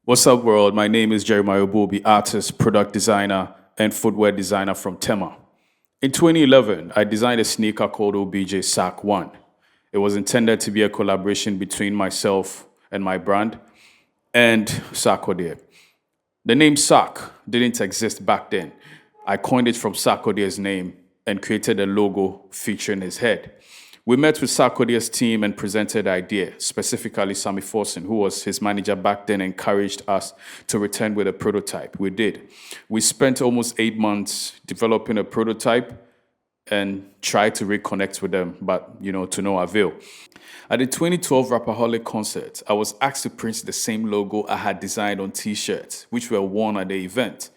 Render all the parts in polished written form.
What's up, world? My name is Jeremiah Obobi, artist, product designer, and footwear designer from Tema. In 2011, I designed a sneaker called OBJ SARK 1. It was intended to be a collaboration between myself and my brand and Sarkodie. The name SARK didn't exist back then. I coined it from Sarkodie's name and created a logo featuring his head. We met with Sarkodie's team and presented the idea. Specifically, Sammy Forson, who was his manager back then, encouraged us to return with a prototype. We did. We spent almost 8 months developing a prototype and tried to reconnect with them, but to no avail. At the 2012 Rapperholic concert, I was asked to print the same logo I had designed on t-shirts, which were worn at the event.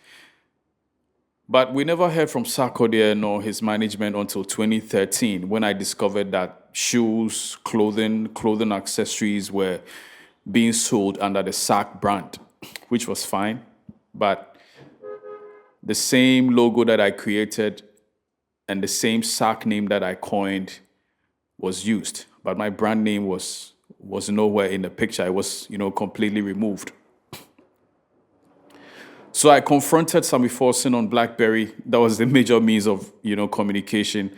But we never heard from Sarkodie nor his management until 2013, when I discovered that shoes, clothing accessories were being sold under the SARK brand, which was fine. But the same logo that I created and the same SARK name that I coined was used. But my brand name was nowhere in the picture. It was, completely removed. So I confronted Sammy Forson on BlackBerry. That was the major means of, communication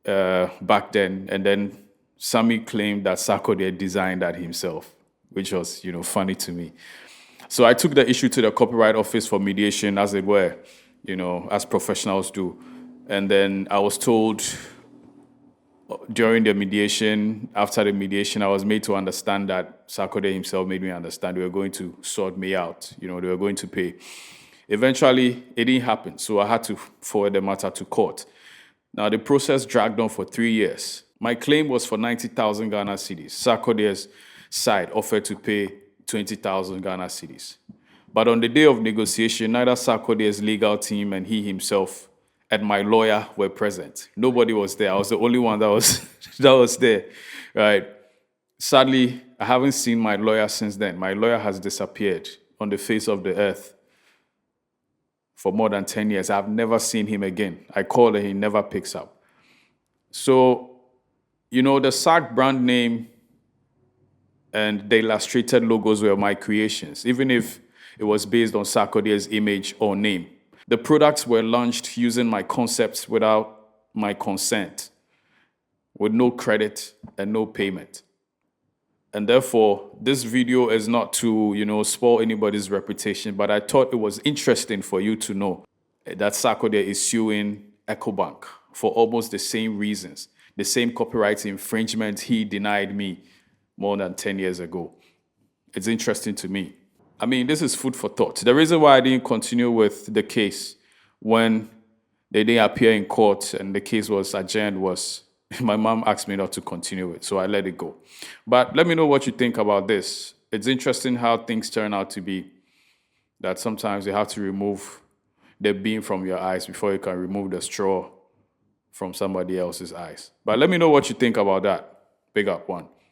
back then. And then Sammy claimed that Sarkodie designed that himself, which was, funny to me. So I took the issue to the Copyright Office for mediation, as it were, as professionals do. And then I was told during the mediation, after the mediation, I was made to understand that Sarkodie himself made me understand they were going to sort me out. They were going to pay. Eventually, it didn't happen, so I had to forward the matter to court. Now, the process dragged on for 3 years. My claim was for 90,000 Ghana cedis. Sarkodie's side offered to pay 20,000 Ghana cedis. But on the day of negotiation, neither Sarkodie's legal team and he himself and my lawyer were present. Nobody was there. I was the only one that was there, right? Sadly, I haven't seen my lawyer since then. My lawyer has disappeared on the face of the earth for more than 10 years. I've never seen him again. I call and he never picks up. So, the SARK brand name and the illustrated logos were my creations, even if it was based on Sarkodie's image or name. The products were launched using my concepts without my consent, with no credit and no payment. And therefore, this video is not to, spoil anybody's reputation, but I thought it was interesting for you to know that Sarkodie is suing EcoBank for almost the same reasons, the same copyright infringement he denied me more than 10 years ago. It's interesting to me. I mean, this is food for thought. The reason why I didn't continue with the case when they didn't appear in court and the case was adjourned was my mom asked me not to continue it, so I let it go. But let me know what you think about this. It's interesting how things turn out to be, that sometimes you have to remove the beam from your eyes before you can remove the straw from somebody else's eyes. But let me know what you think about that. Big up, one.